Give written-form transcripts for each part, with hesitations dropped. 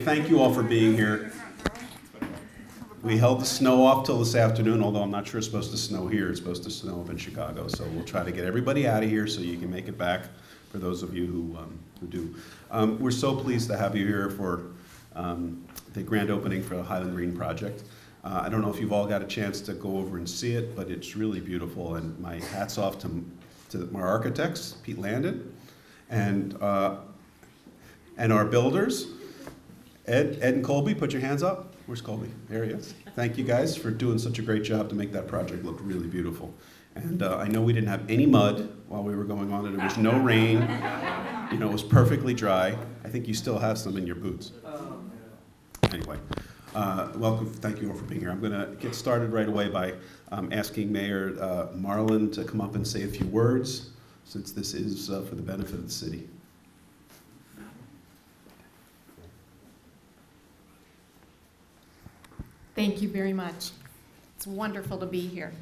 Thank you all for being here. We held the snow off till this afternoon, although I'm not sure it's supposed to snow here. It's supposed to snow up in Chicago, so we'll try to get everybody out of here so you can make it back for those of you who do. We're so pleased to have you here for the grand opening for the Highland Green project. I don't know if you've all got a chance to go over and see it, but it's really beautiful, and my hat's off to my architects, Pete Landon, and our builders, Ed and Colby. Put your hands up. Where's Colby? There he is. Thank you guys for doing such a great job to make that project look really beautiful. And I know we didn't have any mud while we were going on, and there was no rain. You know, it was perfectly dry. I think you still have some in your boots. Anyway, welcome. Thank you all for being here. I'm going to get started right away by asking Mayor Marlin to come up and say a few words, since this is for the benefit of the city. Thank you very much. It's wonderful to be here.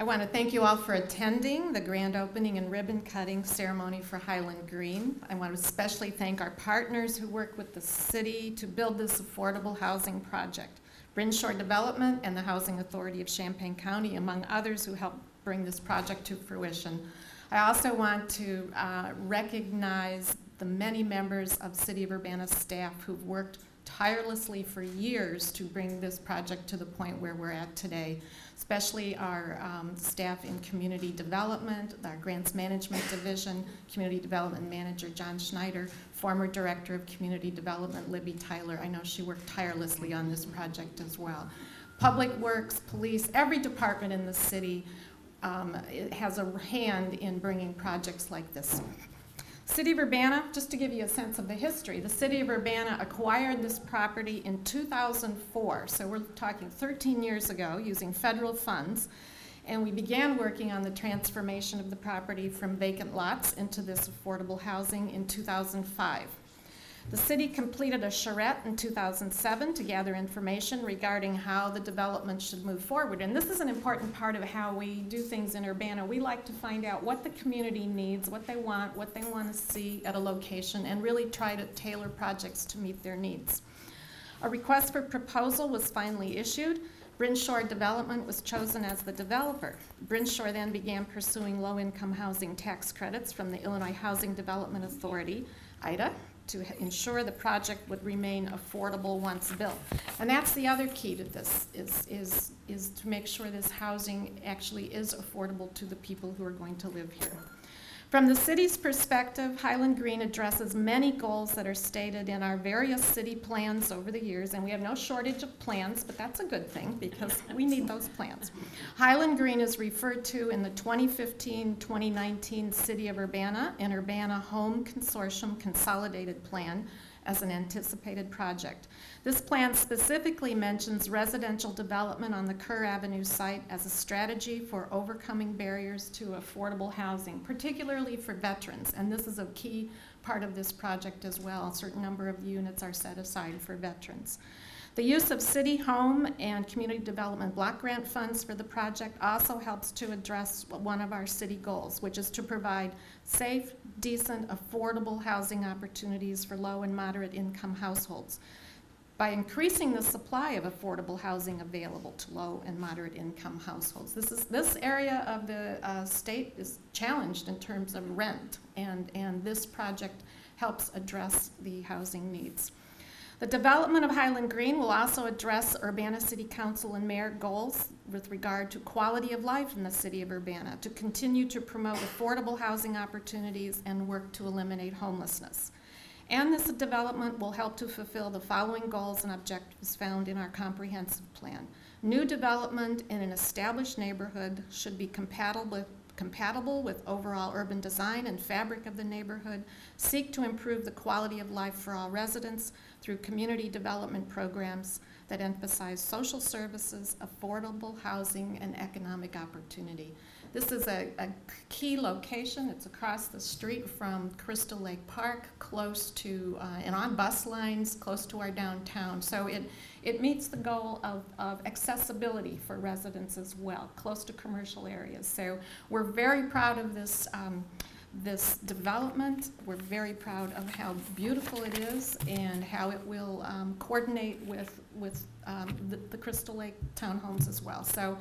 I want to thank you all for attending the grand opening and ribbon cutting ceremony for Highland Green. I want to especially thank our partners who work with the city to build this affordable housing project. Brinshaw Development and the Housing Authority of Champaign County, among others, who helped bring this project to fruition. I also want to recognize the many members of City of Urbana staff who've worked tirelessly for years to bring this project to the point where we're at today, especially our staff in community development, our grants management division, community development manager John Schneider, former director of community development Libby Tyler. I know she worked tirelessly on this project as well. Public Works, police, every department in the city has a hand in bringing projects like this. City of Urbana, just to give you a sense of the history, the City of Urbana acquired this property in 2004, so we're talking 13 years ago, using federal funds, and we began working on the transformation of the property from vacant lots into this affordable housing in 2005. The city completed a charrette in 2007 to gather information regarding how the development should move forward. And this is an important part of how we do things in Urbana. We like to find out what the community needs, what they want to see at a location, and really try to tailor projects to meet their needs. A request for proposal was finally issued. Brinshaw Development was chosen as the developer. Brinshaw then began pursuing low-income housing tax credits from the Illinois Housing Development Authority, IDA, to ensure the project would remain affordable once built. And that's the other key to this, is to make sure this housing actually is affordable to the people who are going to live here. From the city's perspective, Highland Green addresses many goals that are stated in our various city plans over the years, and we have no shortage of plans, but that's a good thing because we need those plans. Highland Green is referred to in the 2015-2019 City of Urbana and Urbana Home Consortium Consolidated Plan as an anticipated project. This plan specifically mentions residential development on the Kerr Avenue site as a strategy for overcoming barriers to affordable housing, particularly for veterans, and this is a key part of this project as well. A certain number of units are set aside for veterans. The use of city home and community development block grant funds for the project also helps to address one of our city goals, which is to provide safe, decent, affordable housing opportunities for low and moderate income households by increasing the supply of affordable housing available to low and moderate income households. This area of the state is challenged in terms of rent, and this project helps address the housing needs. The development of Highland Green will also address Urbana City Council and Mayor goals with regard to quality of life in the city of Urbana, to continue to promote affordable housing opportunities and work to eliminate homelessness. And this development will help to fulfill the following goals and objectives found in our comprehensive plan. New development in an established neighborhood should be compatible with overall urban design and fabric of the neighborhood, seek to improve the quality of life for all residents through community development programs that emphasize social services, affordable housing, and economic opportunity. This is a key location. It's across the street from Crystal Lake Park, close to, and on bus lines, close to our downtown. So it meets the goal of accessibility for residents as well, close to commercial areas. So we're very proud of this this development. We're very proud of how beautiful it is and how it will coordinate with the Crystal Lake townhomes as well. So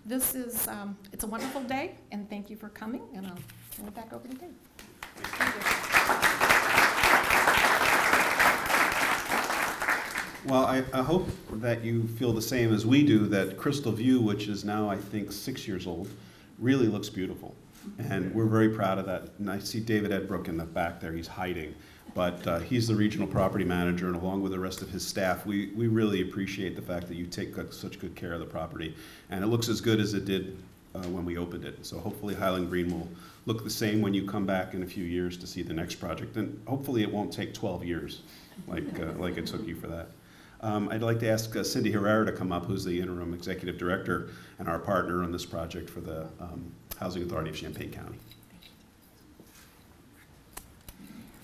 this is, it's a wonderful day, and thank you for coming, and I'll turn it back over to Dave. Thank you. Well, I hope that you feel the same as we do, that Crystal View, which is now, I think, 6 years old, really looks beautiful. And we're very proud of that. And I see David Edbrook in the back there, he's hiding. But he's the regional property manager, and along with the rest of his staff, we really appreciate the fact that you take such good care of the property. And it looks as good as it did when we opened it. So hopefully Highland Green will look the same when you come back in a few years to see the next project. And hopefully it won't take 12 years like it took you for that. I'd like to ask Cindy Herrera to come up, who's the interim executive director and our partner on this project for the Housing Authority of Champaign County.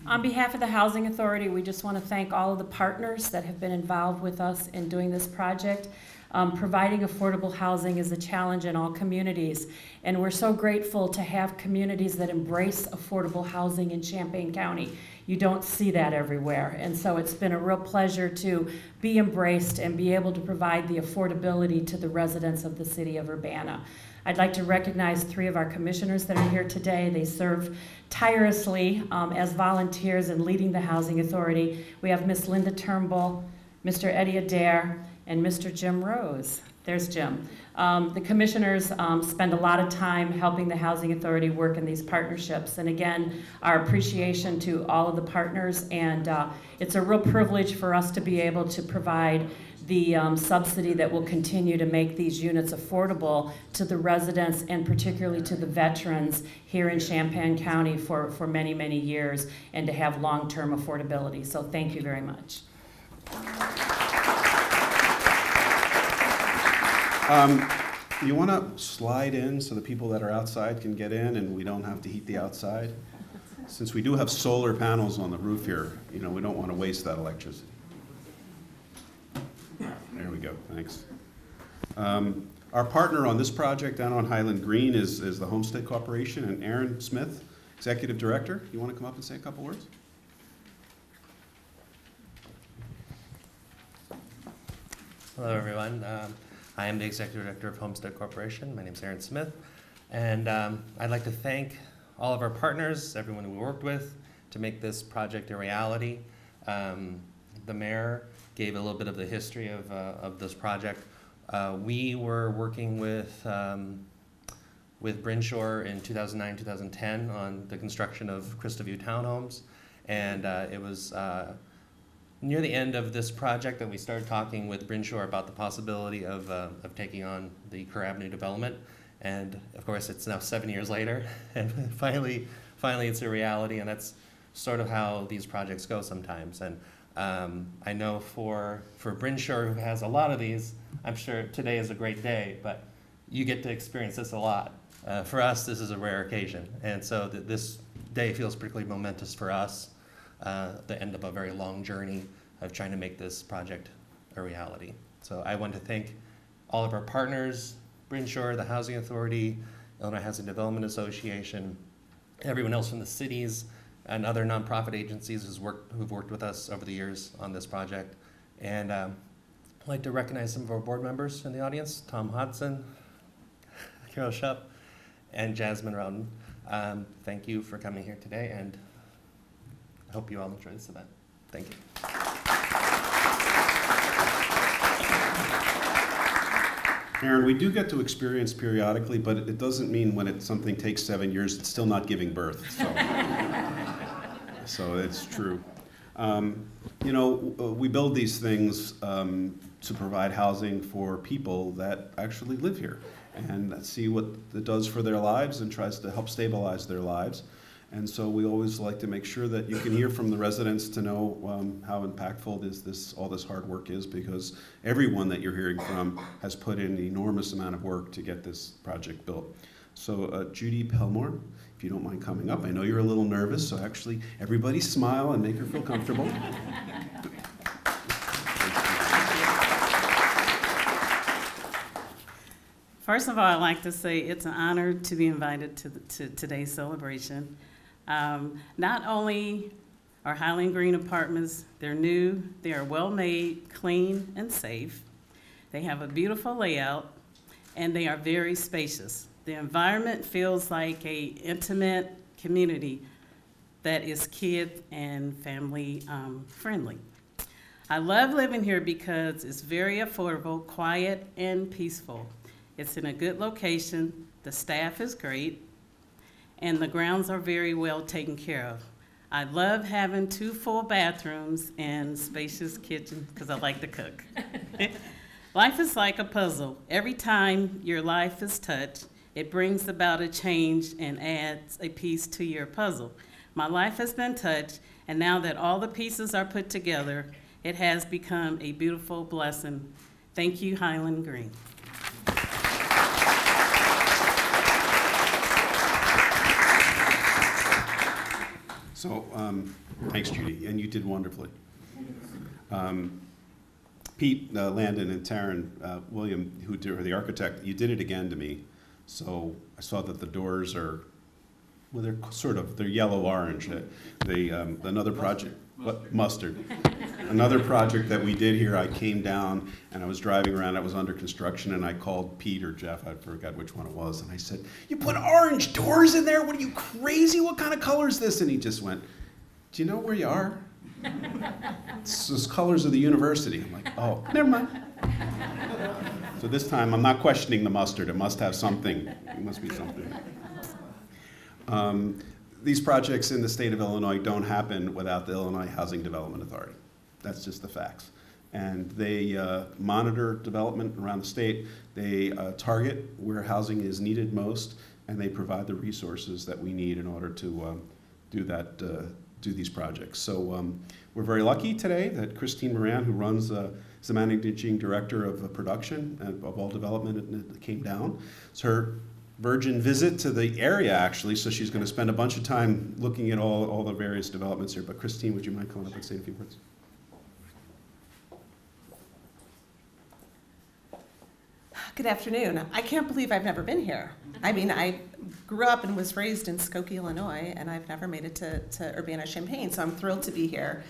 On behalf of the Housing Authority, we just want to thank all of the partners that have been involved with us in doing this project. Providing affordable housing is a challenge in all communities, and we're so grateful to have communities that embrace affordable housing in Champaign County. You don't see that everywhere, and so it's been a real pleasure to be embraced and be able to provide the affordability to the residents of the city of Urbana. I'd like to recognize 3 of our commissioners that are here today. They serve tirelessly as volunteers in leading the Housing Authority. We have Ms. Linda Turnbull, Mr. Eddie Adair, and Mr. Jim Rose. There's Jim. The commissioners spend a lot of time helping the Housing Authority work in these partnerships. And again, our appreciation to all of the partners. And it's a real privilege for us to be able to provide the subsidy that will continue to make these units affordable to the residents and particularly to the veterans here in Champaign County for many, many years, and to have long-term affordability. So thank you very much. You want to slide in so the people that are outside can get in and we don't have to heat the outside? Since we do have solar panels on the roof here, you know, we don't want to waste that electricity. There we go, thanks. Our partner on this project down on Highland Green is the Homestead Corporation, and Aaron Smith, Executive Director. You want to come up and say a couple words? Hello, everyone. I am the Executive Director of Homestead Corporation. My name is Aaron Smith, and I'd like to thank all of our partners, everyone we worked with, to make this project a reality. The mayor gave a little bit of the history of this project. We were working with Brinshore in 2009, 2010 on the construction of Crystal View townhomes, and it was near the end of this project that we started talking with Brinshore about the possibility of taking on the Kerr Avenue development. And of course, it's now 7 years later, and finally it's a reality, and that's sort of how these projects go sometimes. And I know for Brinshore, who has a lot of these, I'm sure today is a great day, but you get to experience this a lot. For us, this is a rare occasion, and so this day feels particularly momentous for us, the end of a very long journey of trying to make this project a reality. So I want to thank all of our partners, Brinshore, the Housing Authority, Illinois Housing Development Association, everyone else from the cities and other nonprofit agencies who've worked with us over the years on this project. And I'd like to recognize some of our board members in the audience, Tom Hodson, Carol Shupp, and Jasmine Rowden. Thank you for coming here today, and I hope you all enjoy this event. Thank you. Aaron, we do get to experience periodically, but it doesn't mean when something takes 7 years, it's still not giving birth. So it's true. You know, we build these things to provide housing for people that actually live here and see what it does for their lives and tries to help stabilize their lives. And so we always like to make sure that you can hear from the residents to know how impactful all this hard work is, because everyone that you're hearing from has put in an enormous amount of work to get this project built. So Judy Pelmore, if you don't mind coming up. I know you're a little nervous, so actually everybody smile and make her feel comfortable. First of all, I'd like to say it's an honor to be invited to today's celebration. Not only are Highland Green apartments, they're new, they are well-made, clean, and safe. They have a beautiful layout, and they are very spacious. The environment feels like an intimate community that is kid and family friendly. I love living here because it's very affordable, quiet, and peaceful. It's in a good location, the staff is great, and the grounds are very well taken care of. I love having 2 full bathrooms and spacious kitchen because I like to cook. Life is like a puzzle. Every time your life is touched, it brings about a change and adds a piece to your puzzle. My life has been touched, and now that all the pieces are put together, it has become a beautiful blessing. Thank you, Highland Green. So, thanks, Judy, and you did wonderfully. Pete, Landon, and Taryn, William, who are the architect, you did it again to me. So I saw that the doors are, well, they're yellow-orange. Another project, mustard. Another project that we did here, I came down and I was driving around, it was under construction, and I called Pete or Jeff, I forgot which one it was, and I said, "You put orange doors in there? What are you, crazy? What kind of color is this?" And he just went, "Do you know where you are? It's the colors of the university." I'm like, "Oh, never mind." So this time, I'm not questioning the mustard. It must have something. It must be something. These projects in the state of Illinois don't happen without the Illinois Housing Development Authority. That's just the facts. And they monitor development around the state. They target where housing is needed most, and they provide the resources that we need in order to do these projects. So we're very lucky today that Christine Moran, who runs is the managing director of production of all development, came down. It's her virgin visit to the area, actually, so she's going to spend a bunch of time looking at all the various developments here. But Christine, would you mind coming up and saying a few words? Good afternoon. I can't believe I've never been here. I mean, I grew up and was raised in Skokie, Illinois, and I've never made it to Urbana-Champaign, so I'm thrilled to be here.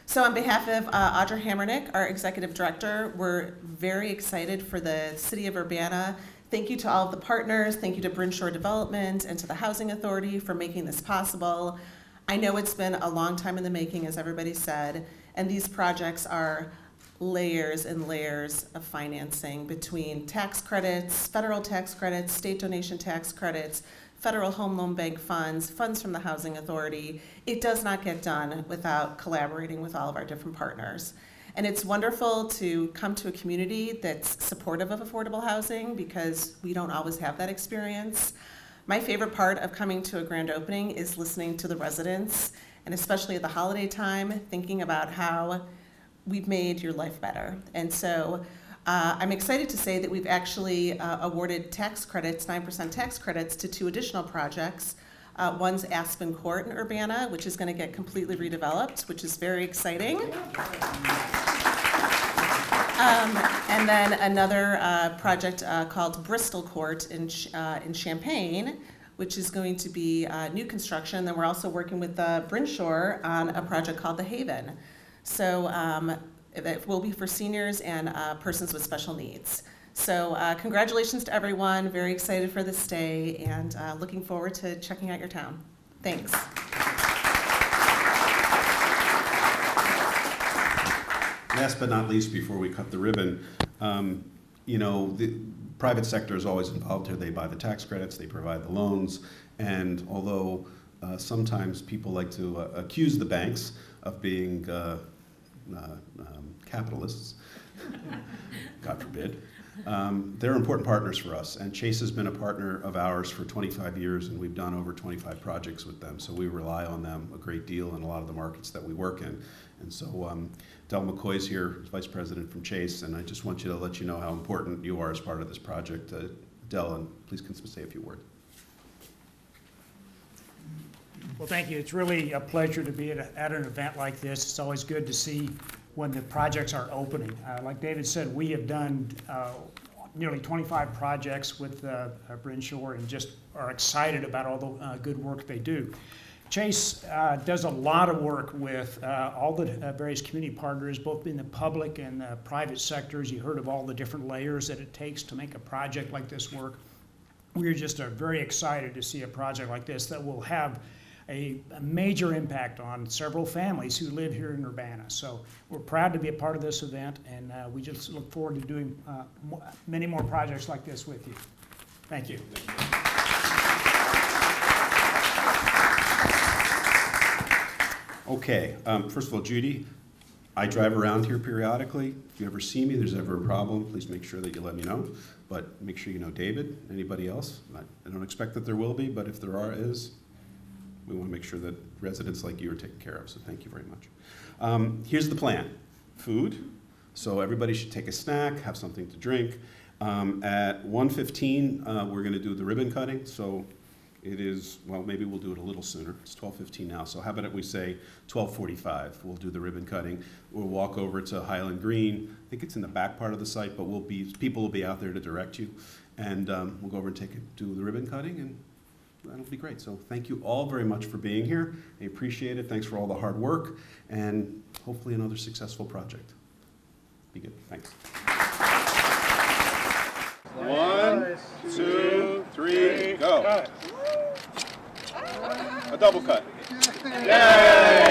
So on behalf of Audra Hammernick, our executive director, we're very excited for the city of Urbana. Thank you to all of the partners. Thank you to Brinshore Development and to the Housing Authority for making this possible. I know it's been a long time in the making, as everybody said, and these projects are layers and layers of financing between tax credits, federal tax credits, state donation tax credits, federal home loan bank funds, funds from the Housing Authority. It does not get done without collaborating with all of our different partners. And it's wonderful to come to a community that's supportive of affordable housing because we don't always have that experience. My favorite part of coming to a grand opening is listening to the residents, and especially at the holiday time, thinking about how we've made your life better. And so I'm excited to say that we've actually awarded tax credits, 9% tax credits, to 2 additional projects. One's Aspen Court in Urbana, which is going to get completely redeveloped, which is very exciting. And then another project called Bristol Court in Champaign, which is going to be new construction. Then we're also working with Brinshore on a project called The Haven. So it will be for seniors and persons with special needs. So congratulations to everyone. Very excited for this day and looking forward to checking out your town. Thanks. Last but not least, before we cut the ribbon, you know, the private sector is always involved here. They buy the tax credits, they provide the loans, and although sometimes people like to accuse the banks of being capitalists, God forbid, they're important partners for us, and Chase has been a partner of ours for 25 years, and we've done over 25 projects with them, so we rely on them a great deal in a lot of the markets that we work in. And so Del McCoy's here, Vice President from Chase, and I just want you to let you know how important you are as part of this project. Del, and please can say a few words. Well, thank you. It's really a pleasure to be at an event like this. It's always good to see when the projects are opening. Like David said, we have done nearly 25 projects with Brinshore and just are excited about all the good work they do. Chase does a lot of work with all the various community partners, both in the public and the private sectors. You heard of all the different layers that it takes to make a project like this work. We're just very excited to see a project like this that will have a major impact on several families who live here in Urbana. So we're proud to be a part of this event, and we just look forward to doing many more projects like this with you. Thank you. Okay, first of all, Judy, I drive around here periodically. If you ever see me, there's ever a problem, please make sure that you let me know. But make sure you know David, anybody else. I don't expect that there will be, but if there is, we want to make sure that residents like you are taken care of, so thank you very much. Here's the plan. Food, so everybody should take a snack, have something to drink. At 1:15, we're going to do the ribbon cutting, so it is, well, maybe we'll do it a little sooner. It's 12:15 now, so how about we say 12:45? We'll do the ribbon cutting. We'll walk over to Highland Green. I think it's in the back part of the site, but people will be out there to direct you. And we'll go over and do the ribbon cutting, and that'll be great. So thank you all very much for being here. I appreciate it. Thanks for all the hard work, and hopefully another successful project. Be good. Thanks. 1, 2, 3, go. A double cut. Yay!